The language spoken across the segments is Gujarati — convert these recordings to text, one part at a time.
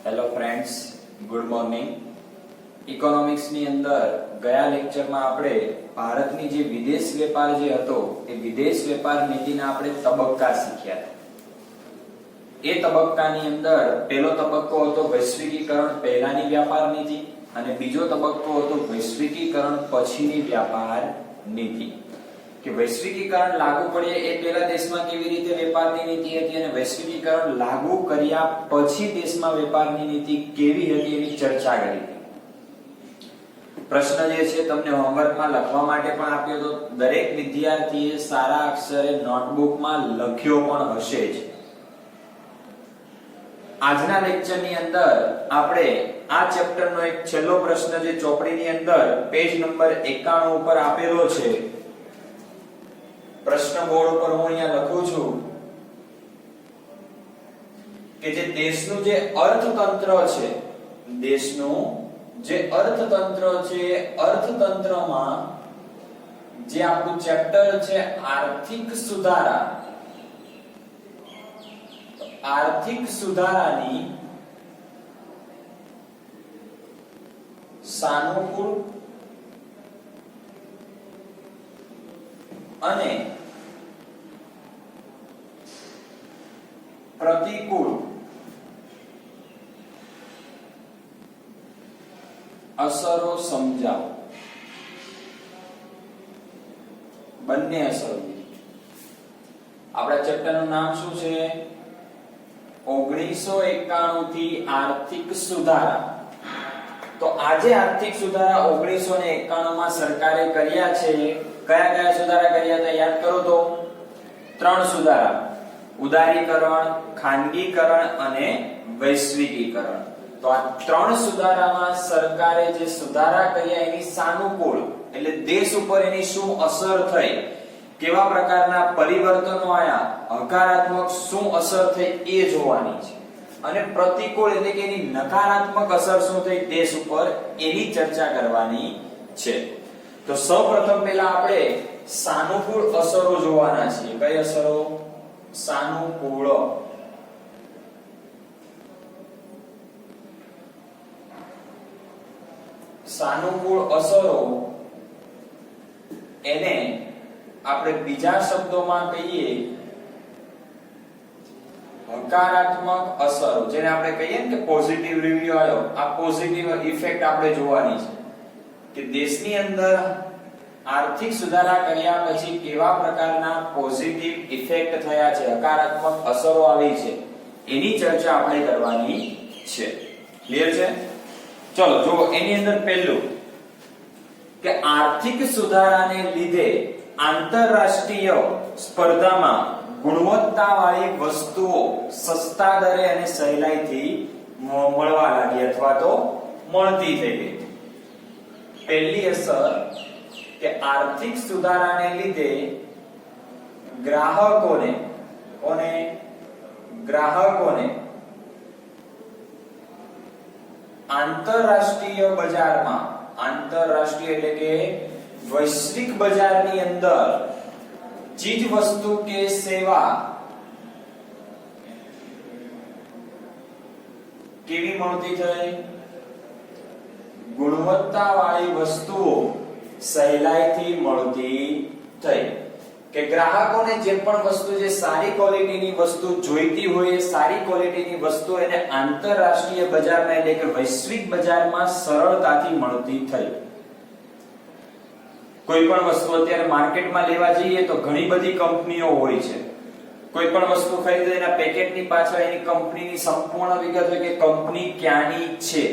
Hello friends, good morning. ઇકોનોમિક્સની અંદર ગયા લેક્ચરમાં આપણે ભારતની જે વિદેશ વેપાર જે હતો એ વિદેશ વેપાર નીતિના આપણે તબક્કા શીખ્યા હતા. એ તબક્કાની અંદર પહેલો તબક્કો હતો વૈશ્વિકીકરણ પહેલાની વ્યાપાર નીતિ અને બીજો તબક્કો હતો વૈશ્વિકીકરણ પછીની વ્યાપાર નીતિ. કે વૈશ્વિકીકરણ લાગુ પડે એ પહેલા દેશમાં કેવી રીતે વેપારની નીતિ હતી અને વૈશ્વિકીકરણ લાગુ કર્યા પછી દેશમાં વેપારની નીતિ કેવી હતી એની ચર્ચા કરી હતી. પ્રશ્ન જે છે તમને હોમવર્કમાં લખવા માટે પણ આપ્યો તો દરેક વિદ્યાર્થીએ સારા અક્ષરે નોટબુકમાં લખ્યો પણ હશે જ. આજના લેક્ચરની અંદર આપણે આ ચેપ્ટરનો એક છેલ્લો પ્રશ્ન જે ચોપડીની અંદર પેજ નંબર 91 ઉપર આપેલો છે, પ્રશ્ન બોર્ડ ઉપર હું અહીંયા લખું છું કે જે દેશનું જે અર્થતંત્ર છે, દેશનું જે અર્થતંત્ર છે, અર્થતંત્રમાં જે આપણું ચેપ્ટર છે આર્થિક સુધારા, આર્થિક સુધારાની સાનુકૂળ અને પ્રતિકૂળ અસરો સમજાવો. બંને અસરો. આપણા ચેપ્ટરનું નામ શું છે? 1991 થી આર્થિક સુધારા. તો આજે આર્થિક સુધારા 1991 માં સરકારે કર્યા છે. કયા કયા સુધારા કર્યા હતા યાદ કરો તો? 3 સુધારા: ઉદારીકરણ, ખાનગીકરણ અને વૈશ્વિકીકરણ. તો આ 3 સુધારામાં સરકારે જે સુધારા કર્યા એની સાનુકૂળ એટલે દેશ ઉપર એની શું અસર થઈ, કેવા પ્રકારના પરિવર્તનો આયા, હકારાત્મક શું અસર થઈ એ જોવાની છે. અને પ્રતિકૂળ એટલે કે એની નકારાત્મક અસર શું થઈ દેશ ઉપર એની ચર્ચા કરવાની છે. તો સૌપ્રથમ પહેલા આપણે સાનુકૂળ અસરો જોવાના છીએ. કઈ અસરો? સાનુકૂળ. સાનુકૂળ અસરો એને આપણે બીજા શબ્દોમાં કહીએ હકારાત્મક અસરો, જેને આપણે કહીએ ને કે પોઝિટિવ રિવ્યુ આવ્યો. આ પોઝિટિવ ઇફેક્ટ આપણે જોવાની છે કે દેશની અંદર આર્થિક સુધારા કર્યા પછી કેવા પ્રકારના પોઝિટિવ ઇફેક્ટ થયા છે, હકારાત્મક અસરો આવી છે, એની ચર્ચા આપણે કરવાની છે. ક્લિયર છે? ચલો જો એની અંદર પહેલું કે આર્થિક સુધારાને લીધે આંતરરાષ્ટ્રીય સ્પર્ધામાં ગુણવત્તાવાળી વસ્તુઓ સસ્તા દરે અને સહેલાઈથી મળવા લાગી અથવા તો મળતી થઈ ગઈ. પહેલી અસર કે આર્થિક સુધારાને લીધે ગ્રાહકોને આંતરરાષ્ટ્રીય બજારમાં, આંતરરાષ્ટ્રીય એટલે કે વૈશ્વિક બજારની અંદર ચીજ વસ્તુ કે સેવા કેવી મળતી થઈ? ગુણવત્તાવાળી વસ્તુઓ સહેલાઈથી મળતી થઈ. કે ગ્રાહકોને જે પણ વસ્તુ જે સારી ક્વોલિટીની વસ્તુ જોઈતી હોય એ સારી ક્વોલિટીની વસ્તુ એને આંતરરાષ્ટ્રીય બજારમાં એટલે કે વૈશ્વિક બજારમાં સરળતાથી મળતી થઈ. કોઈ પણ વસ્તુ અત્યારે માર્કેટમાં લેવા જઈએ તો ઘણી બધી કંપનીઓ હોય છે. કોઈ પણ વસ્તુ ખરીદો એના પેકેટની પાછળ એની કંપનીની સંપૂર્ણ વિગત હોય કે કંપની ક્યાંની છે.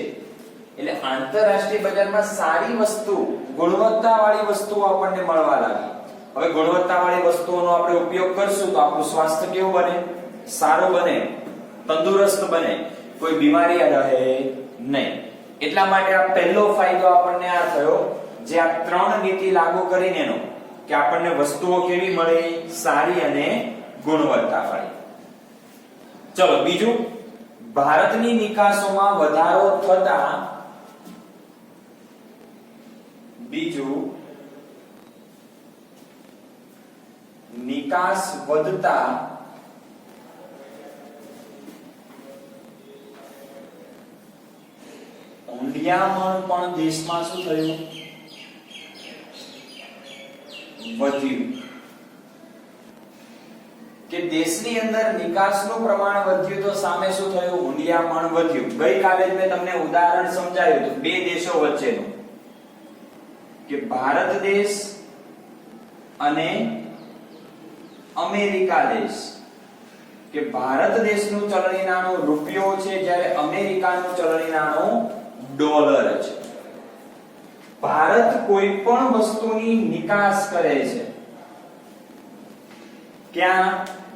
એટલે આંતરરાષ્ટ્રીય બજારમાં સારી વસ્તુ, ગુણવત્તાવાળી વસ્તુઓ આપણને મળવા લાગી. હવે ગુણવત્તાવાળી વસ્તુઓનો આપણે ઉપયોગ કરશું તો આપણું સ્વાસ્થ્ય કેવું બને? સારું બને, તંદુરસ્ત બને, કોઈ બીમારી રહે નહીં. એટલા માટે આ પહેલો ફાયદો આપણને આ થયો જે આ 3 નીતિ લાગુ કરીને એનો કે આપણને વસ્તુઓ કેવી મળે? સારી અને ગુણવત્તાવાળી. ચલો બીજું, ભારતની નિકાસોમાં વધારો થતા, બીજું નિકાસ વધતા હુંડિયામણ પણ દેશમાં શું થયું? વધ્યું. કે દેશની અંદર નિકાસનું પ્રમાણ વધ્યું તો સામે શું થયું? હુંડિયામણ વધ્યું. ગઈકાલે જ મેં તમને ઉદાહરણ સમજાવ્યું હતું બે દેશો વચ્ચેનું, કે ભારત દેશ અને અમેરિકા દેશ. કે ભારત દેશનું ચલણી નાણું રૂપિયો છે, જ્યારે અમેરિકાનું ચલણી નાણું ડોલર છે. ભારત કોઈ પણ વસ્તુની નિકાસ કરે છે ક્યાં?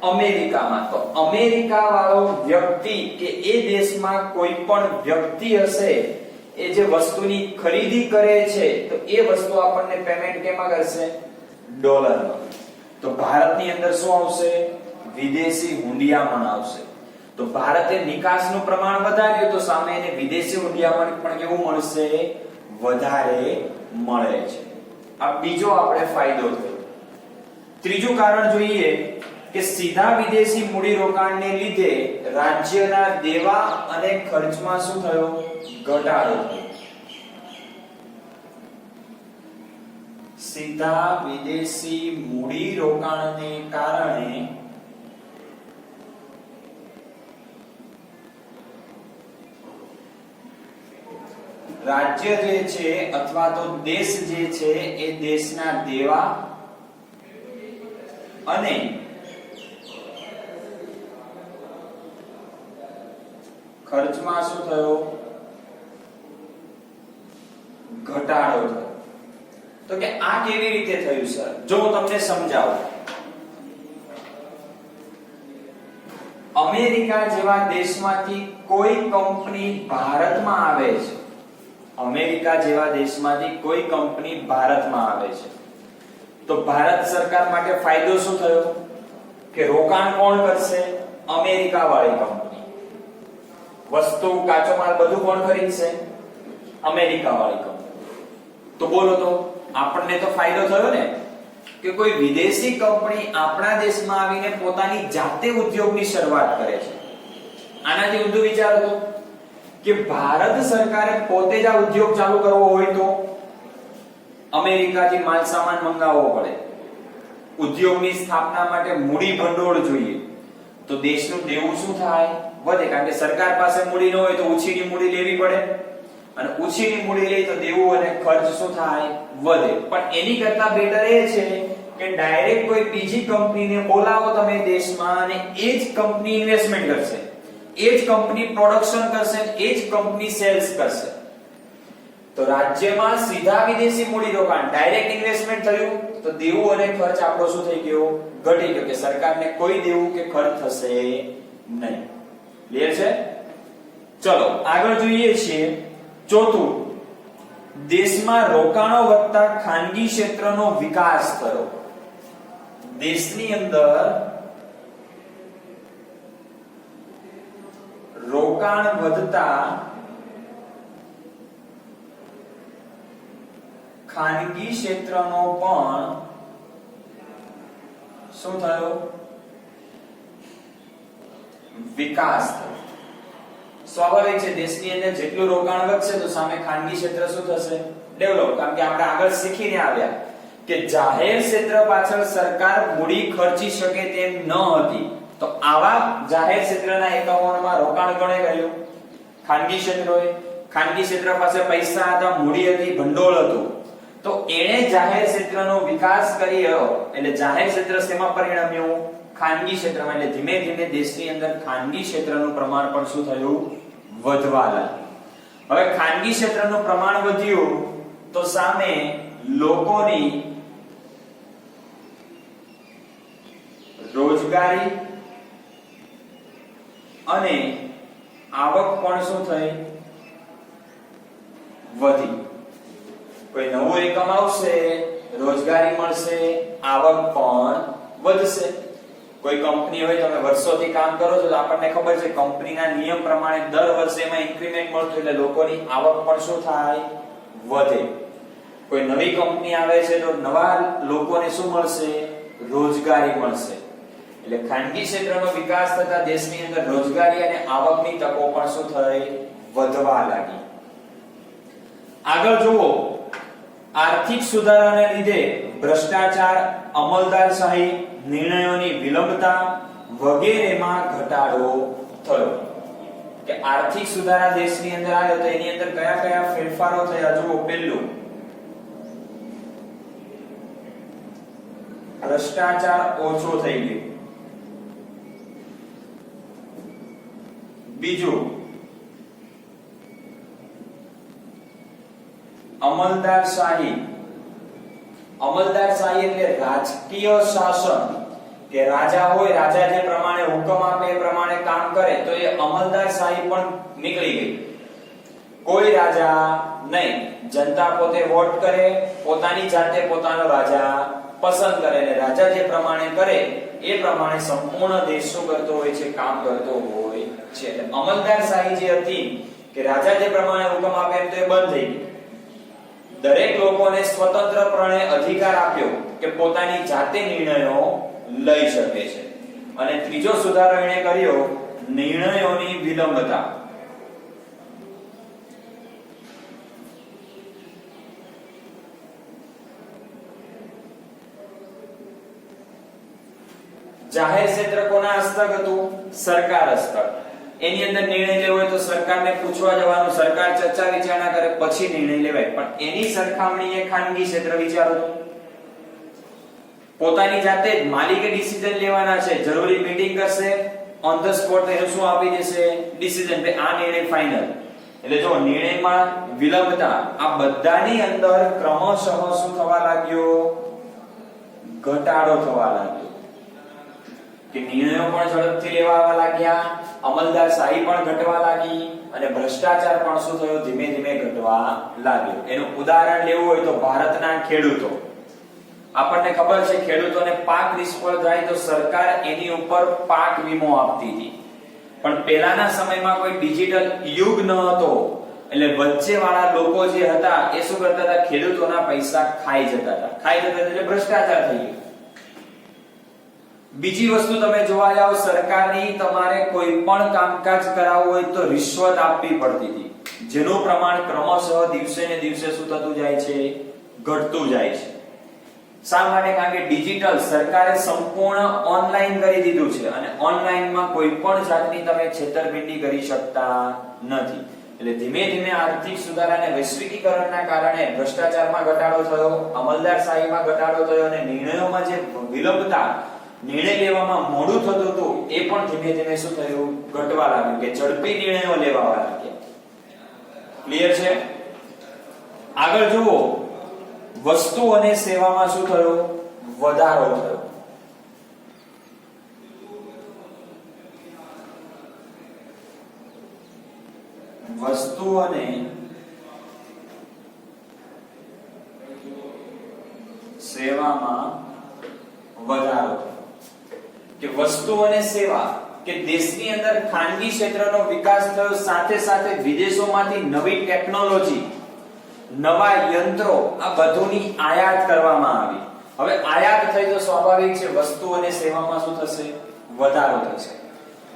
અમેરિકામાં. તો અમેરિકા વાળો વ્યક્તિ કે એ દેશમાં કોઈ પણ વ્યક્તિ હશે, એ જે વસ્તુની ખરીદી કરે છે તો એ વસ્તુ આપણને પેમેન્ટ કેમાં કરશે? ડોલરમાં. તો ભારતની અંદર શું આવશે? વિદેશી હુંડિયામણ આવશે. તો ભારતે નિકાસનું પ્રમાણ વધાર્યું તો સામે એને વિદેશી હુંડિયામણ પણ કેવું મળશે? વધારે મળે છે. આ બીજો આપણે ફાયદો થયો. ત્રીજું કારણ જોઈએ કે સીધા વિદેશી મૂડી રોકાણને લીધે રાજ્યના દેવા અને ખર્ચમાં શું થયો? ઘટાડો થયો. સીધા વિદેશી મૂડી રોકાણને કારણે રાજ્ય જે છે અથવા તો દેશ જે છે એ દેશના દેવા અને ખર્ચમાં શું થયો? ઘટાડો થયો. તો કે આ કેવી રીતે થયું સર? જો હું તમને સમજાવું. અમેરિકા જેવા દેશમાંથી કોઈ કંપની ભારતમાં આવે છે. અમેરિકા જેવા દેશમાંથી કોઈ કંપની ભારતમાં આવે છે તો ભારત સરકાર માટે ફાયદો શું થયો? કે રોકાણ કોણ કરશે? અમેરિકા વાળી કંપની. વસ્તુ, કાચો માલ બધું કોણ ખરીદશે? અમેરિકા વાળી કંપની. તો બોલો, તો આપણને તો ફાયદો થયો ને, કે કોઈ વિદેશી કંપની આપણા દેશમાં આવીને પોતાની જાતે ઉદ્યોગની શરૂઆત કરે છે. આનાથી ઊંધું વિચારો તો કે ભારત સરકારે પોતે જ આ ઉદ્યોગ ચાલુ કરવો હોય તો અમેરિકાથી માલ સામાન મંગાવવો પડે. ઉદ્યોગની સ્થાપના માટે મૂડી ભંડોળ જોઈએ. તો દેશનું દેવું શું થાય? વધે. કારણ કે સરકાર પાસે મૂડી ન હોય તો ઉછીની મૂડી લેવી પડે, અને ઉછીની મૂડી લઈ તો દેવું અને ખર્ચ શું થાય? વધે. પણ એની કરતા બેટર એ છે કે ડાયરેક્ટ કોઈ બીજી કંપનીને બોલાવો તમે દેશમાં, અને એ જ કંપની ઇન્વેસ્ટમેન્ટ કરશે, એ જ કંપની પ્રોડક્શન કરશે, એ જ કંપની સેલ્સ કરશે. તો રાજ્યમાં સીધા વિદેશી મૂડી રોકાણ, ડાયરેક્ટ ઇન્વેસ્ટમેન્ટ થયું તો દેવું અને ખર્ચ આપણો શું થઈ ગયો? ઘટી ગયો. કે સરકારને કોઈ દેવું કે ખર્ચ થશે નહીં. ક્લિયર છે? ચલો આગળ જોઈએ છીએ. ચોથું, દેશમાં રોકાણો વધતા ખાનગી ક્ષેત્રનો વિકાસ થયો. દેશની અંદર રોકાણ વધતા ખાનગી ક્ષેત્રનો પણ શું થયો? વિકાસ થયો. સ્વાભાવિક છે, દેશની અંદર જેટલું રોકાણ વધશે તો સામે ખાનગી ક્ષેત્ર શું થશે? ડેવલપ. કારણ કે આપણે આગળ શીખીને આવ્યા કે જાહેર ક્ષેત્ર પાછળ સરકાર મૂડી ખર્ચી શકે તેમ ન હતી, તો આવા જાહેર ક્ષેત્રના એકમોમાં રોકાણ કોણે કર્યું? ખાનગી ક્ષેત્રોએ. ખાનગી ક્ષેત્ર પાસે પૈસા હતા, મૂડી હતી, ભંડોળ હતું, તો એણે જાહેર ક્ષેત્રનો વિકાસ કર્યો. એટલે જાહેર ક્ષેત્ર શેમાં પરિણમ્યું? ખાનગી ક્ષેત્રમાં. એટલે ધીમે ધીમે દેશની અંદર ખાનગી ક્ષેત્રનું પ્રમાણ પણ શું થયું? વધવા લાગ્યું. હવે ખાનગી ક્ષેત્રનું પ્રમાણ વધ્યું તો સામે લોકોની રોજગારી અને આવક પણ શું થઈ? વધી. કોઈ નવું એકમ આવશે, રોજગારી મળશે, આવક પણ વધશે. કોઈ કંપની હોય, તમે વર્ષોથી કામ કરો છો તો આપણને ખબર છે કંપનીના નિયમ પ્રમાણે દર વર્ષે એમાં ઇન્ક્રીમેન્ટ મળતું, એટલે લોકોની આવક પણ શું થાય? વધે. કોઈ નવી કંપની આવે છે તો નવા લોકોને શું મળશે? રોજગારી મળશે. એટલે ખાનગી ક્ષેત્રનો વિકાસ થતા દેશની અંદર રોજગારી અને આવકની તકો પણ શું થઈ? વધવા લાગી. આગળ જુઓ, આર્થિક સુધારાને લીધે ભ્રષ્ટાચાર, અમલદારશાહી, નિર્ણયોની વિલંબતા વગેરેમાં ઘટાડો થયો. કે આર્થિક સુધારા દેશની અંદર આવ્યો તો એની અંદર કયા કયા ફેરફારો થયા? જુઓ, પહેલું ભ્રષ્ટાચાર ઓછો થઈ ગયો. બીજું, અમલદારશાહી. અમલદારશાહી એટલે રાજકીય શાસન, કે રાજા હોય, રાજા જે પ્રમાણે હુકમ આપે એ પ્રમાણે કામ કરે, તો એ અમલદારશાહી પણ નીકળી ગઈ. કોઈ રાજા નહીં, જનતા પોતે વોટ કરે, પોતાની જાતે પોતાનો રાજા પસંદ કરે, અને રાજા જે પ્રમાણે કરે એ પ્રમાણે સંપૂર્ણ દેશ શું કરતો હોય છે? કામ કરતો હોય છે. એટલે અમલદારશાહી જે હતી કે રાજા જે પ્રમાણે હુકમ આપે એમ તો એ બંધ થઈ ગઈ. દરેક લોકોને સ્વતંત્રપણે અધિકાર આપ્યો કે પોતાની જાતે નિર્ણયો લઈ શકે છે. અને ત્રીજો સુધારો એણે કર્યો, નિર્ણયોની વિલંબતા. જાહેર ક્ષેત્ર કોના હસ્તક હતું? સરકાર હસ્તક. એની અંદર નિર્ણય લેવો હોય તો સરકારને પૂછવા જવાનું, સરકાર ચર્ચા વિચારણા કરે પછી નિર્ણય લેવાય. પણ એની સરખામણીએ ખાનગી ક્ષેત્ર વિચારો તો પોતાની જાતે જ માલિકે ડિસિઝન લેવાના છે. જરૂરી મીટિંગ કરશે, ઓન ધ સ્પોટ એનું શું આપી દેશે? ડિસિઝન. આ નિર્ણય ફાઇનલ. એટલે જો નિર્ણયમાં વિલંબતા, આ બધાની અંદર ક્રમશઃ શું થવા લાગ્યો? ઘટાડો થવા લાગ્યો. કે નિર્ણયો પણ ઝડપથી લેવા લાગ્યા, અમલદારશાહી પણ ઘટવા લાગી, અને ભ્રષ્ટાચાર પણ શું થયો? ધીમે ધીમે ઘટવા લાગ્યો. એનું ઉદાહરણ લેવું હોય તો ભારતના ખેડૂતો. આપણને ખબર છે ખેડૂતોને પાક નિષ્ફળ થાય તો સરકાર એની ઉપર પાક વીમો આપતી હતી. પણ પહેલાના સમયમાં કોઈ ડિજિટલ યુગ ન હતો, એટલે વચ્ચેવાળા લોકો જે હતા એ શું કરતા હતા? ખેડૂતોના પૈસા ખાઈ જતા હતા. એટલે ભ્રષ્ટાચાર થઈ ગયો. બીજી વસ્તુ તમે જોવા જાવ, સરકારની તમારે કોઈ પણ કામકાજ કરાવવું હોય તો રિશ્વત આપવી પડતી હતી, જેનું પ્રમાણ ક્રમશઃ દિવસે ને દિવસે શું થતું જાય છે? ઘટતું જાય છે. શા માટે? કારણ કે ડિજિટલ સરકારે સંપૂર્ણ ઓનલાઈન કરી દીધું છે, અને ઓનલાઈનમાં કોઈ પણ જાતની તમે છેતરપિંડી કરી શકતા નથી. એટલે ધીમે ધીમે આર્થિક સુધારા અને વૈશ્વિકીકરણના કારણે ભ્રષ્ટાચારમાં ઘટાડો થયો, અમલદારશાહીમાં ઘટાડો થયો, અને નિર્ણયોમાં જે વિલંબતા, નિર્ણય લેવામાં મોડું થતું હતું, એ પણ ધીમે ધીમે શું થયું? ઘટવા લાગ્યું. કે ઝડપી નિર્ણયો લેવા લાગ્યા. ક્લિયર છે? આગળ જુઓ, વસ્તુ અને સેવામાં શું થયું? વધારો થયો. વસ્તુ અને સેવામાં વધારો. કે વસ્તુ અને સેવા, કે દેશની અંદર ખાનગી ક્ષેત્રનો વિકાસ થયો, સાથે સાથે વિદેશોમાંથી નવી ટેકનોલોજી, નવા યંત્રો, આ બધુંની આયાત કરવામાં આવી. હવે આયાત થઈ તો સ્વાભાવિક છે વસ્તુ અને સેવામાં શું થશે? વધારો થશે.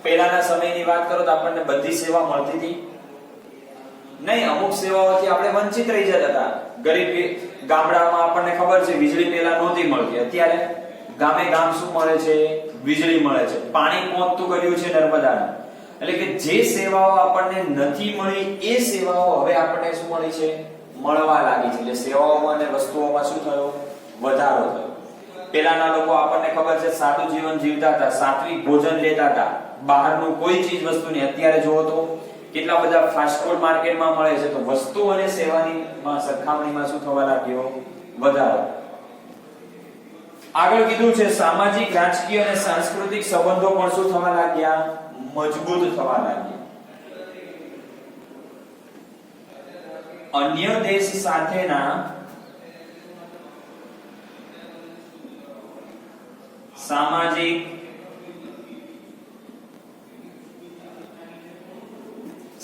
પહેલાના સમયની વાત કરો તો આપણને બધી સેવા મળતી હતી નહીં. અમુક સેવાઓથી આપણે વંચિત રહી જતા હતા. ગરીબ ગામડામાં આપણને ખબર છે વીજળી પહેલા નહોતી મળતી, અત્યારે ગામે ગામ શું મળે છે? વીજળી મળે છે. પાણી પહોંચતું કર્યું છે નર્મદાનું. એટલે કે જે સેવાઓ આપણને નથી મળી એ સેવાઓ હવે આપણને શું મળી છે? મળવા લાગી છે. એટલે સેવાઓમાં અને વસ્તુઓમાં શું થયો? વધારો થયો. પહેલાના લોકો આપણને ખબર છે સાદું જીવન જીવતા હતા, સાત્વિક ભોજન લેતા હતા, બહારનું કોઈ ચીજ વસ્તુ નહીં. અત્યારે જોવો તો કેટલા બધા ફાસ્ટ ફૂડ માર્કેટમાં મળે છે. તો વસ્તુ અને સેવાની સરખામણીમાં શું થવા લાગ્યો? વધારો. આગળ કીધું છે સામાજિક, રાજકીય અને સાંસ્કૃતિક સંબંધો પણ શું થવા લાગ્યા? મજબૂત થવા લાગ્યા. અન્ય દેશ સાથેના સામાજિક,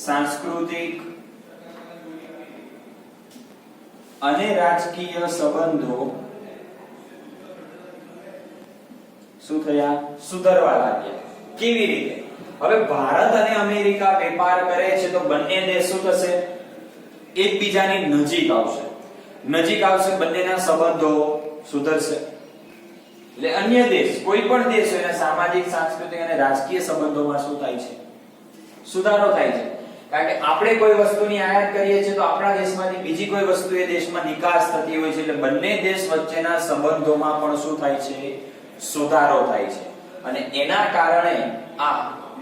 સાંસ્કૃતિક અને રાજકીય સંબંધો શું થયા? સુધરવા લાગ્યા. કેવી રીતે? હવે ભારત અને અમેરિકા વેપાર કરે છે તો બંને દેશ શું થશે? એકબીજાની નજીક આવશે, બંનેના સંબંધો સુધરશે. એટલે અન્ય દેશ, કોઈ પણ દેશ હોય એના સામાજિક, સાંસ્કૃતિક અને રાજકીય સંબંધોમાં શું થાય છે? સુધારો થાય છે. કારણ કે આપણે કોઈ વસ્તુની આયાત કરીએ છીએ તો આપણા દેશમાંથી બીજી કોઈ વસ્તુ એ દેશમાં નિકાસ થતી હોય છે, એટલે બંને દેશ વચ્ચેના સંબંધોમાં પણ શું થાય છે? સુધારો થાય છે. અને એના કારણે આ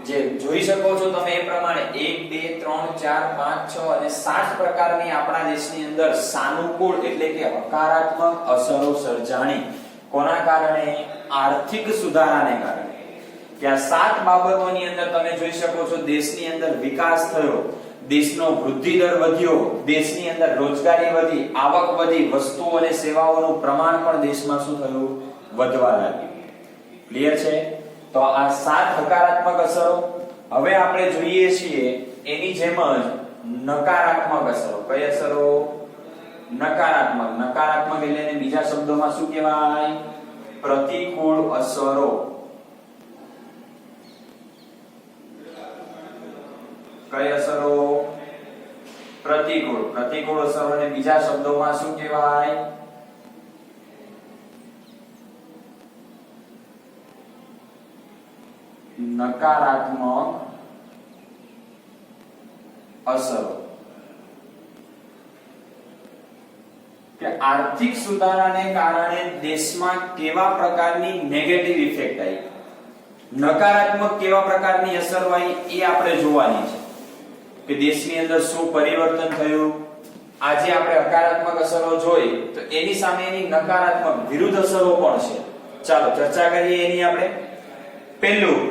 જે જોઈ શકો છો તમે એ પ્રમાણે 1 2 3 4 5 6 અને 7 પ્રકારની આપણા દેશની અંદર સાનુકૂળ એટલે કે હકારાત્મક અસરો સર્જાણી. કોના કારણે? આર્થિક સુધારાને કારણે. કે આ 7 બાબતોની અંદર તમે જોઈ શકો છો દેશની અંદર વિકાસ થયો, દેશનો વૃદ્ધિ દર વધ્યો, દેશની અંદર રોજગારી વધી, આવક વધી, વસ્તુઓ અને સેવાઓનું પ્રમાણ પણ દેશમાં શું થયું? વધવા લાગ્યું. ક્લિયર છે? તો આ 7 હકારાત્મક અસરો. હવે આપણે જોઈએ છીએ એની જેમ જ નકારાત્મક અસરો. કઈ અસરો? નકારાત્મક એટલે એને બીજા શબ્દોમાં શું કહેવાય? પ્રતિકૂળ અસરો. કઈ અસરો? પ્રતિકૂળ અસરોને બીજા શબ્દોમાં શું કહેવાય? નકારાત્મક અસરો. કે આર્થિક સુધારાને કારણે દેશમાં કેવા પ્રકારની નેગેટિવ ઇફેક્ટ આવી, નકારાત્મક કેવા પ્રકારની અસર આવી એ આપણે જોવાની છે કે દેશની અંદર શું પરિવર્તન થયું. આજે આપણે હકારાત્મક અસરો જોઈ તો એની સામે એની નકારાત્મક વિરુદ્ધ અસરો પણ છે. ચાલો ચર્ચા કરીએ એની આપણે. પહેલું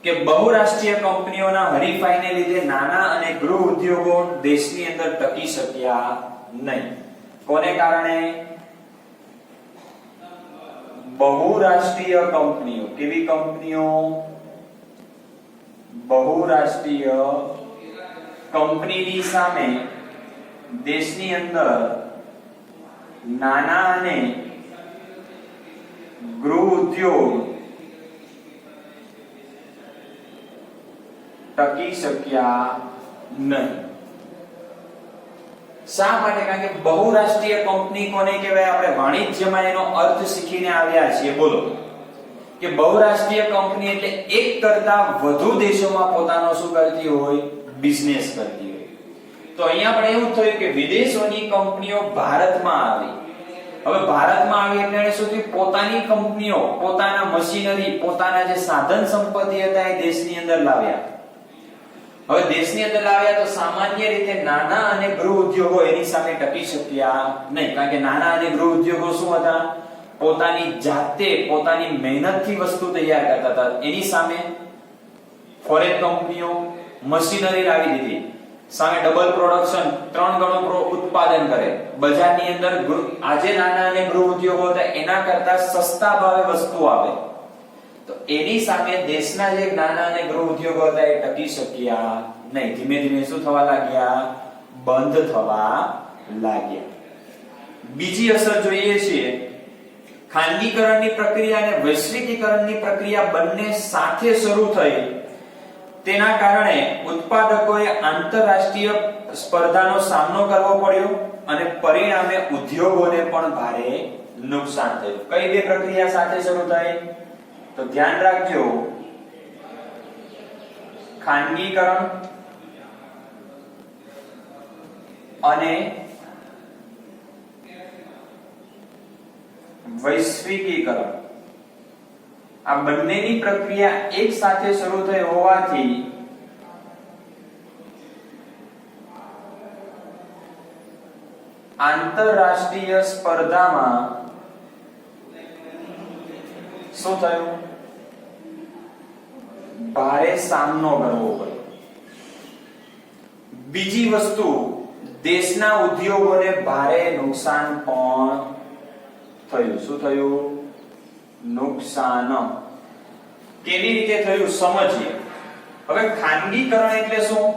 કે બહુરાષ્ટ્રીય કંપનીઓના હરીફાઈને લીધે નાના અને ગૃહ ઉદ્યોગો દેશની અંદર ટકી શક્યા નહીં. કોને કારણે? બહુરાષ્ટ્રીય કંપનીઓ. કેવી કંપનીઓ? બહુરાષ્ટ્રીય કંપનીની સામે દેશની અંદર નાના અને ગૃહ ઉદ્યોગ ટકી શક્યા નહીં. શા માટે? કારણ કે બહુરાષ્ટ્રીય કંપની કોને કહેવાય? આપણે વાણિજ્યમાં એનો અર્થ શીખીને આવ્યા છીએ. બોલો કે બહુરાષ્ટ્રીય કંપની એટલે એક કરતા વધુ દેશોમાં પોતાનો શું કરતી હોય? બિઝનેસ કરતી હોય. તો અહીંયા પણ એવું થયું કે વિદેશોની કંપનીઓ ભારતમાં આવી. હવે ભારતમાં આવી એટલે એને શું થયું? પોતાની કંપનીઓ, પોતાના મશીનરી, પોતાના જે સાધન સંપત્તિ હતા એ દેશની અંદર લાવ્યા. હવે દેશની અંદર લાવ્યા તો સામાન્ય રીતે નાના અને ગૃહ ઉદ્યોગો એની સામે ટકી શક્યા નહીં. કારણ કે નાના અને ગૃહ ઉદ્યોગો શું હતા? પોતાની જાતે, પોતાની મહેનતથી વસ્તુ તૈયાર કરતા હતા. એની સામે ફોરેન કંપનીઓ મશીનરી લાવી દીધી, સામે ડબલ પ્રોડક્શન, 3 ગણું ઉત્પાદન કરે. બજારની અંદર આજે નાના અને ગૃહ ઉદ્યોગો હતા એના કરતા સસ્તા ભાવે વસ્તુ આપે. તો એની સામે દેશના જે નાના અને ગૃહ ઉદ્યોગો હતા એ ટકી શક્યા નહીં. ધીમે ધીમે શું થવા લાગ્યા? બંધ થવા લાગ્યા. બીજી અસર જોઈએ છીએ, ખાનગીકરણની પ્રક્રિયા અને વૈશ્વિકીકરણની પ્રક્રિયા બંને સાથે શરૂ થઈ. તેના કારણે ઉત્પાદકોએ આંતરરાષ્ટ્રીય સ્પર્ધાનો સામનો કરવો પડ્યો અને પરિણામે ઉદ્યોગોને પણ ભારે નુકસાન થયું. કઈ બે પ્રક્રિયા સાથે શરૂ થઈ? તો ધ્યાન રાખજો, ખાનગીકરણ અને વૈશ્વિકીકરણ. આ બંનેની પ્રક્રિયા એક સાથે શરૂ થઈ હોવાથી આંતરરાષ્ટ્રીય સ્પર્ધામાં શું થયું? ભારે સામનો કરવો પડ્યો. બીજી વસ્તુ, દેશના ઉદ્યોગોને ભારે નુકસાન પણ થયું. શું થયું? નુકસાન. કેવી રીતે થયું સમજીએ. હવે ખાનગીકરણ એટલે શું?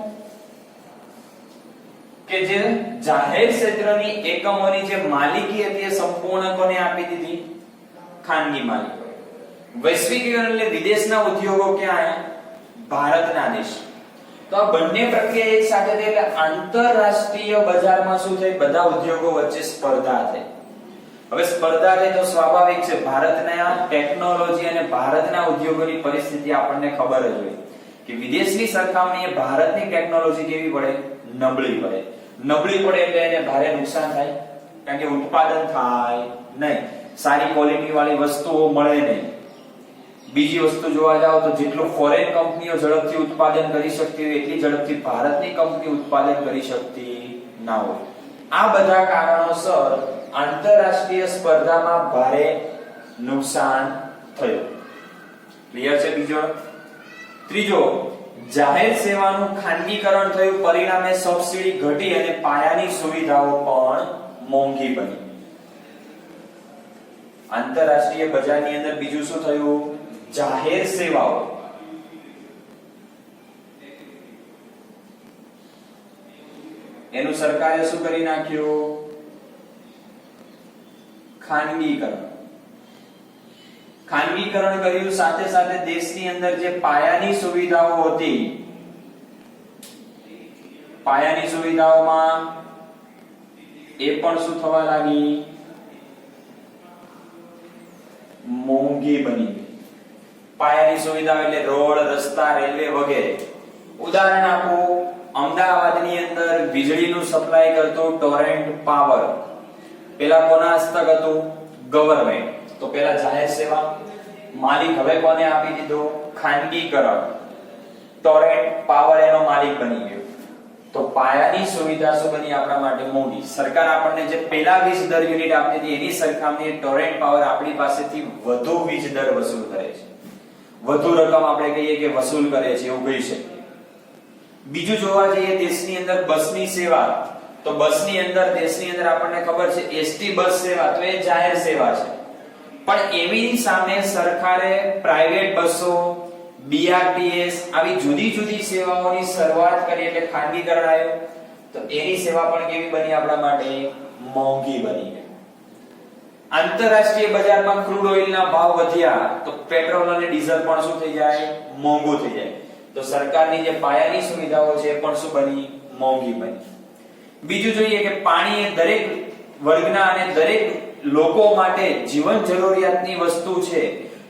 કે જે જાહેર ક્ષેત્રની એકમોની જે માલિકી હતી એ સંપૂર્ણ કોને આપી દીધી? ખાનગી માલિકો. વૈશ્વિકીકરણ એટલે વિદેશના ઉદ્યોગો ક્યાં આવ્યા? ભારતના દેશ. તો આ બંને પ્રક્રિયા એક સાથે થઈ એટલે આંતરરાષ્ટ્રીય બજારમાં શું થાય? બધા ઉદ્યોગો વચ્ચે સ્પર્ધા થઈ. હવે સ્પર્ધા થઈ તો સ્વાભાવિક છે ભારતના ટેકનોલોજી અને ભારતના ઉદ્યોગોની પરિસ્થિતિ આપણને ખબર જ હોય કે વિદેશની સરખામણીએ ભારતની ટેકનોલોજી કેવી પડે? નબળી પડે. નબળી પડે એટલે એને ભારે નુકસાન થાય, કારણ કે ઉત્પાદન થાય નહીં, સારી ક્વોલિટી વાળી વસ્તુઓ મળે નહીં. બીજી વસ્તુ જોવા જાવ તો જેટલું ફોરેન કંપનીઓ ઝડપથી ઉત્પાદન કરી શકતી હોય એટલી ઝડપથી ભારતની કંપની ઉત્પાદન કરી શકતી ના હોય. આ બધા કારણોસર આંતરરાષ્ટ્રીય સ્પર્ધામાં ભારે નુકસાન થયું. ક્લિયર છે? બીજો. ત્રીજો, જાહેર સેવાનું ખાનગીકરણ થયું, પરિણામે સબસિડી ઘટી અને પાયાની સુવિધાઓ પણ મોંઘી બની. આંતરરાષ્ટ્રીય બજારની અંદર બીજું શું થયું? જાહેર સેવાઓ એનું સરકારે શું કરી નાખ્યું? ખાનગીકરણ. ખાનગીકરણ કર્યું, સાથે સાથે દેશની અંદર જે પાયાની સુવિધાઓ હતી, પાયાની સુવિધાઓમાં એ પણ શું થવા લાગી? મોંઘી બની. પાયાની સુવિધાઓ એટલે રોડ, રસ્તા, રેલવે વગેરે. ઉદાહરણ આપો, અમદાવાદની અંદર વીજળીનું સપ્લાય કરતું ટોરેન્ટ પાવર પેલા કોના હસ્તક હતું? ગવર્નમેન્ટ. તો પેલા જાહેર સેવા, માલિક હવે કોને આપી દીધો? ખાનગીકરણ. ટોરેન્ટ પાવર એનો માલિક બની ગયો. તો પાયાની સુવિધા શું બની? આપણા માટે મોંઘી. સરકાર આપણને જે પેલા વીજ દર યુનિટ આપતી હતી એની સરખામણીએ ટોરેન્ટ પાવર આપણી પાસેથી વધુ વીજ દર વસૂલ કરે છે, વધુ રકમ આપણે કહીએ કે વસૂલ કરે છે એવું કહી શકીએ. બીજું જોવા જઈએ દેશની અંદર બસની સેવા, તો બસની અંદર દેશની અંદર આપણને ખબર છે એસટી બસ સેવા, તો એ જાહેર સેવા છે. પણ એની સામે સરકારે પ્રાઇવેટ બસો, બીઆરટીએસ આવી જુદી જુદી સેવાઓની શરૂઆત કરી એટલે ખાનગીકરણ આવ્યું. તો એની સેવા પણ કેવી બની? આપણા માટે મોંઘી બની. આંતરરાષ્ટ્રીય બજારમાં ક્રૂડ ઓઇલના ભાવ વધ્યા તો પેટ્રોલ અને ડીઝલ પણ શું થઈ જાય? મોંઘું થઈ જાય. તો સરકારની જે પાયાની સુવિધાઓ છે એ પણ શું બની? મોંઘી બની. બીજું જોઈએ કે પાણી એ દરેક વર્ગના અને દરેક લોકો માટે જીવન જરૂરિયાતની વસ્તુ છે,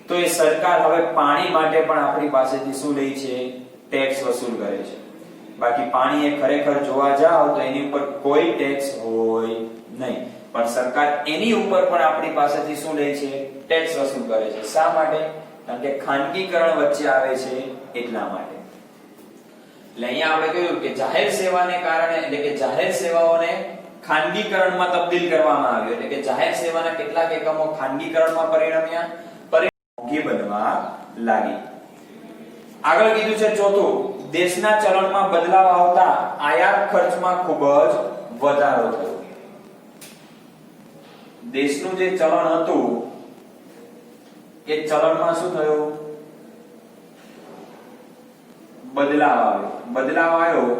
તો એ સરકાર હવે પાણી માટે પણ આપણી પાસેથી શું લે છે? ટેક્સ વસૂલ કરે છે. બાકી પાણી એ ખરેખર જોવા જાવ તો એની ઉપર કોઈ ટેક્સ હોય નહીં, પણ સરકાર એની ઉપર પણ આપણી પાસેથી શું લે છે? ટેક્સ વસૂલ કરે છે. શા માટે? કારણ કે ખાનગીકરણ વચ્ચે આવે છે એટલા માટે. એટલે અહીંયા આપણે કહ્યું કે જાહેર સેવાને કારણે, એટલે કે જાહેર સેવાઓને ખાનગીકરણમાં તબદીલ કરવામાં આવ્યું, એટલે કે જાહેર સેવાના કેટલાક એકમો ખાનગીકરણમાં પરિણમ્યા, મોંઘી બનવા લાગી. આગળ કીધું છે ચોથું, દેશના ચલણમાં બદલાવ આવતા આયાત ખર્ચમાં ખૂબ જ વધારો થયો. દેશનું જે ચલણ હતું એ ચલણમાં શું થયું? બદલાવ આવ્યો. બદલાવ આવ્યો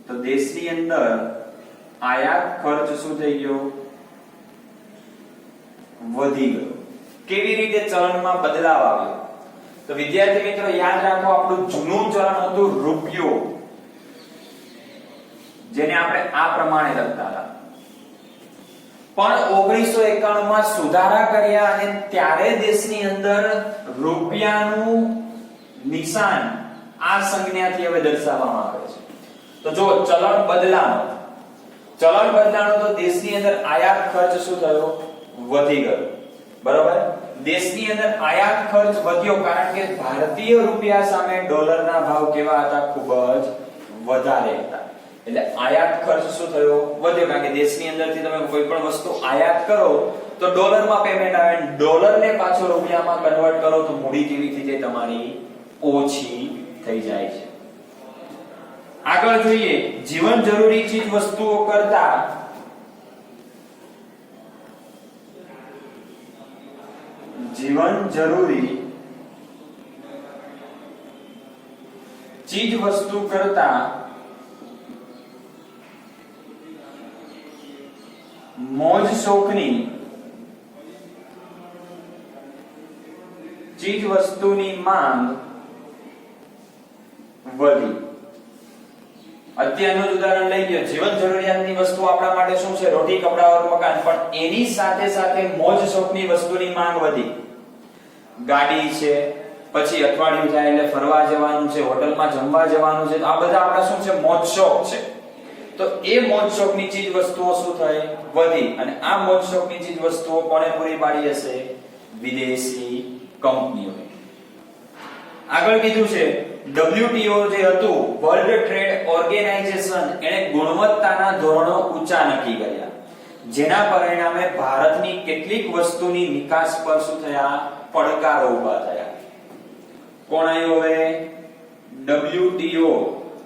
તો દેશની અંદર આયાત ખર્ચ શું થઈ ગયો? વધી ગયો. કેવી રીતે ચલણમાં બદલાવ આવ્યો? તો વિદ્યાર્થી મિત્રો યાદ રાખો, આપણું જૂનું ચલણ હતું રૂપિયો, જેને આપણે આ પ્રમાણે લખતા હતા. પણ 1991 માં સુધારા કર્યા અને ત્યારે દેશની અંદર રૂપિયાનું નિશાન આ સંજ્ઞાથી હવે દર્શાવવામાં આવે છે. તો જો ચલણ બદલાણું તો દેશની અંદર આયાત ખર્ચ શું થયો? વધી ગયો. બરાબર? દેશની અંદર આયાત ખર્ચ વધ્યો કારણ કે ભારતીય રૂપિયા સામે ડોલરના ભાવ કેવા હતા? ખૂબ જ વધારે હતા. એટલે આયાત ખર્ચ શું થયો? વધ્યો, કારણ કે દેશની અંદરથી તમે કોઈ પણ વસ્તુ આયાત કરો તો ડોલરમાં પેમેન્ટ આવે, ડોલરને પાછો રૂપિયામાં કન્વર્ટ કરો તો મૂડી કેવી થઈ જાય? તમારી ઓછી થઈ જાય છે. આગળ જોઈએ, જીવન જરૂરી ચીજ વસ્તુઓ કરતા જીવન જરૂરી ચીજ વસ્તુ કરતા મોજ શોખની ચીજ વસ્તુની માંગ વધી. અત્યારનું જ ઉદાહરણ લઈ લો, જીવન જરૂરિયાતની વસ્તુ આપણા માટે શું છે? રોટી, કપડા ઓર મકાન. પણ એની સાથે સાથે મોજ શોખની વસ્તુની માંગ વધી. ગાડી છે, પછી અઠવાડિયું થાય એટલે ફરવા જવાનું છે, હોટલમાં જમવા જવાનું છે. આ બધા આપણા શું છે? મોજ શોખ છે. તો એ મોજ શોખની ચીજ વસ્તુઓ શું થઈ? વધી. અને આ મોજ શોખની ચીજ વસ્તુઓ કોણે પૂરી પાડી હશે? વિદેશી કંપનીઓએ. આગળ કીધું છે WTO જે હતું, વર્લ્ડ ટ્રેડ ઓર્ગેનાઇઝેશન, એને ગુણવત્તાના ધોરણો ઊંચા નક્કી કર્યા, જેના પરિણામે ભારતની કેટલીક વસ્તુની નિકાસ પર શું થયા? પડકારો ઊભા થયા. કોણ આવ્યો હવે? WTO.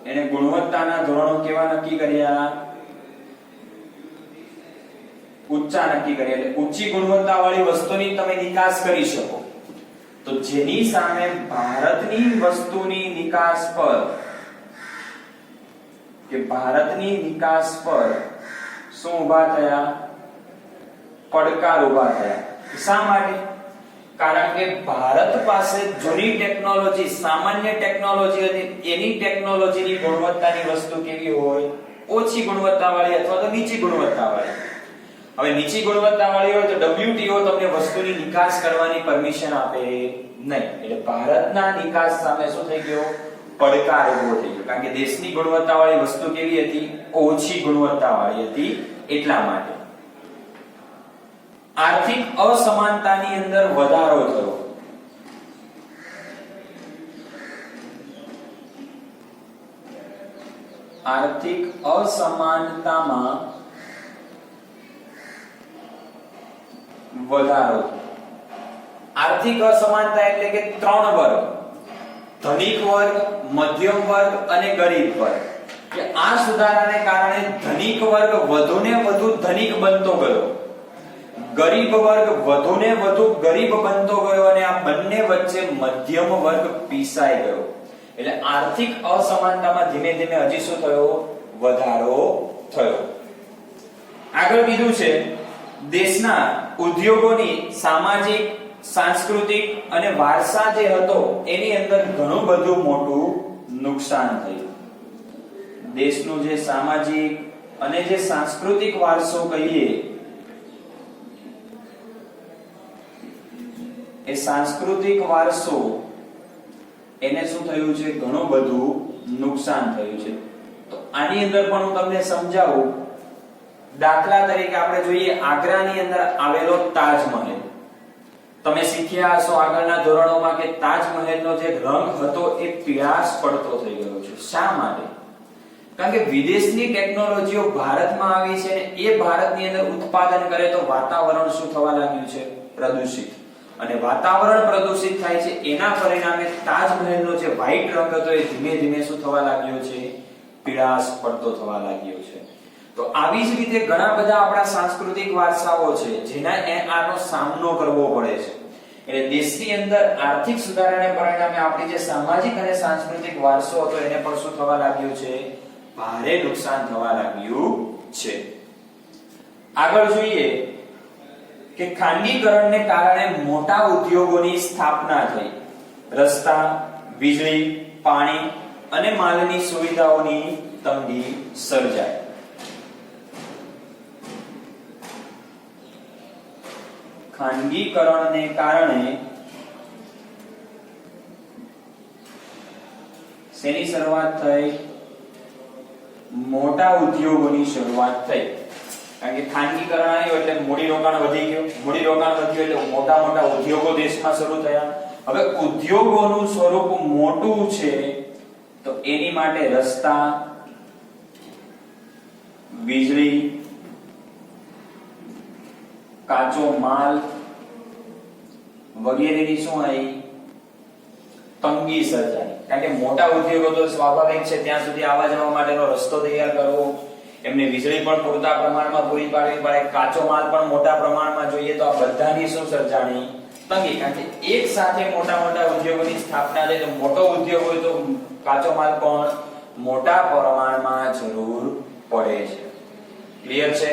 એને ગુણવત્તાના ધોરણો કેવા નક્કી કર્યા? ઊંચા નક્કી કર્યા. એટલે ઊંચી ગુણવત્તાવાળી વસ્તુની તમે નિકાસ કરી શકો. તો જેની સામે ભારતની વસ્તુની નિકાસ પર શું ઊભા થયા? પડકાર ઊભા થયા. શા માટે? કારણ કે ભારત પાસે જૂની ટેકનોલોજી, સામાન્ય ટેકનોલોજી હતી. એની ટેકનોલોજીની ગુણવત્તાની વસ્તુ કેવી હોય? ઓછી ગુણવત્તાવાળી અથવા તો નીચી ગુણવત્તાવાળી. હવે નીચી ગુણવત્તાવાળી હોય તો WTO તમને વસ્તુની નિકાસ કરવાની પરમિશન આપે નહીં. એટલે ભારતના નિકાસ સામે શું થઈ ગયો? પડકાર ઊભો થઈ ગયો. કારણ કે દેશની ગુણવત્તાવાળી વસ્તુ કેવી હતી? ઓછી ગુણવત્તાવાળી હતી. એટલા માટે આર્થિક અસમાનતાની અંદર વધારો થયો. આર્થિક અસમાનતામાં વધારો. આર્થિક અસમાનતા એટલે કે ત્રણ વર્ગ, ધનિક વર્ગ, મધ્યમ વર્ગ અને ગરીબ વર્ગ. કે આ સુધારાને કારણે ધનિક વર્ગ વધુને વધુ ધનિક બનતો ગયો, ગરીબ વર્ગ વધુને વધુ ગરીબ બનતો ગયો અને આ બંને વચ્ચે મધ્યમ વર્ગ પીસાઈ ગયો. એટલે આર્થિક અસમાનતામાં ધીમે ધીમે હજી શું થયો? વધારો થયો. આગળ કીધું છે દેશના ઉદ્યોગોની સામાજિક, સાંસ્કૃતિક અને વારસા જે હતો એની અંદર ઘણું બધું મોટું નુકસાન થયું. દેશનું જે સામાજિક અને જે સાંસ્કૃતિક વારસો કહીએ, એ સાંસ્કૃતિક વારસો એને શું થયું છે? ઘણું બધું નુકસાન થયું છે. તો આની અંદર પણ હું તમને સમજાવું. દાખલા તરીકે આપણે જોઈએ આગ્રાની અંદર આવેલો તાજમહેલ. તમે શીખ્યા હશો આગળના ધોરણોમાં કે તાજમહેલનો જે રંગ હતો એ પીળાશ પડતો થઈ ગયો છે. શા માટે? કારણ કે વિદેશની ટેકનોલોજીઓ ભારતમાં આવી છે અને એ ભારતની અંદર ઉત્પાદન કરે તો વાતાવરણ શું થવા લાગ્યું છે? પ્રદૂષિત. અને વાતાવરણ પ્રદૂષિત થાય છે, એના પરિણામે તાજમહેલનો જે વ્હાઈટ રંગ હતો એ ધીમે ધીમે શું થવા લાગ્યો છે? પીળાશ પડતો થવા લાગ્યો છે. તો આવી જ રીતે ઘણા બધા આપણા સાંસ્કૃતિક વારસાઓ છે જેના આનો સામનો કરવો પડે છે. એટલે દેશની અંદર આર્થિક સુધારાને પરિણામે આપણી જે સામાજિક અને સાંસ્કૃતિક વારસો હતો એને પણ શું થવા લાગ્યું છે? ભારે નુકસાન થવા લાગ્યું છે. આગળ જોઈએ કે ખાનગીકરણને કારણે મોટા ઉદ્યોગોની સ્થાપના થઈ. રસ્તા, વીજળી, પાણી અને માલની સુવિધાઓની તંગી સર્જાઈ. ખાનગીકરણને કારણે શેની શરૂઆત થઈ? મોટા ઉદ્યોગોની શરૂઆત થઈ. કારણ કે ખાનગીકરણ આવ્યું એટલે મૂડીરોકાણ વધી ગયું, મૂડીરોકાણ વધ્યું એટલે મોટા મોટા ઉદ્યોગો દેશમાં શરૂ થયા. હવે ઉદ્યોગોનું સ્વરૂપ મોટું છે તો એની માટે રસ્તા, વીજળી, કાચો માલ વગેરેની શું આવી? તંગી સર્જાઈ. કારણ કે મોટા ઉદ્યોગો તો સ્વાભાવિક છે ત્યાં સુધી આવવા જવા માટેનો રસ્તો તૈયાર કરવો, એમને વીજળી પણ પૂરતા પ્રમાણમાં પૂરી પાડવી પડે, કાચો માલ પણ મોટા પ્રમાણમાં જોઈએ. તો આ બધાની શું સર્જાણી? તંગી. કારણ કે એક સાથે મોટા મોટા ઉદ્યોગોની સ્થાપના થાય તો મોટો ઉદ્યોગ હોય તો કાચો માલ પણ મોટા પ્રમાણમાં જરૂર પડે છે. ક્લિયર છે?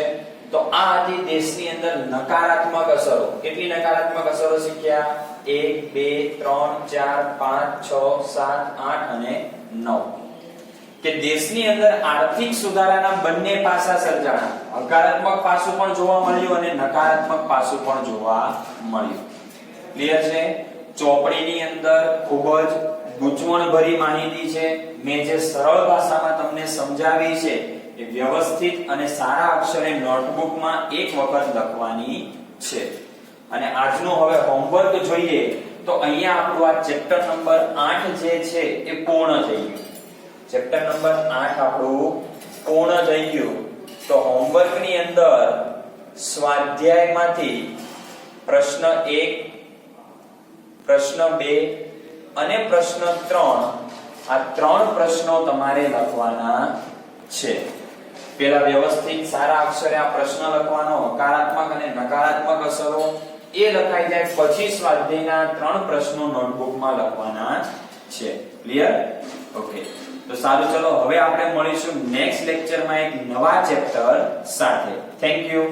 તો આ હતી દેશની અંદર નકારાત્મક અસરો. કેટલી નકારાત્મક અસરો શીખ્યા? 1 2 3 4 5 6 7 8 અને 9 કે દેશની અંદર આર્થિક સુધારાના બંને પાસા સર્જાણા. હકારાત્મક પાસું પણ જોવા મળ્યું અને નકારાત્મક પાસું પણ જોવા મળ્યું. ક્લિયર છે? ચોપડીની અંદર ખૂબ જ ગૂંચવણભરી માહિતી છે. મેં જે સરળ ભાષામાં તમને સમજાવી છે એ વ્યવસ્થિત અને સારા અક્ષરે નોટબુકમાં એક વખત લખવાની છે. અને આજનું હવે હોમવર્ક જોઈએ તો અહીંયા આપણું આ ચેપ્ટર નંબર 8 જે છે એ પૂર્ણ થઈ ગયું. ચેપ્ટર નંબર 8 આપણું પૂર્ણ થઈ ગયું. તો હોમવર્ક ની અંદર સ્વાધ્યાયમાંથી પ્રશ્ન 1, પ્રશ્ન 2 અને પ્રશ્ન 3 આ 3 પ્રશ્નો તમારે લખવાના છે. પહેલા વ્યવસ્થિત સારા અક્ષરે આ પ્રશ્ન લખવાનો, હકારાત્મક અને નકારાત્મક અસરો એ લખાઈ જાય પછી સ્વાધ્યાયના 3 પ્રશ્નો નોટબુકમાં લખવાના છે. ક્લિયર? ઓકે. તો સારું, ચલો હવે આપણે મળીશું નેક્સ્ટ લેક્ચરમાં એક નવા ચેપ્ટર સાથે. Thank you.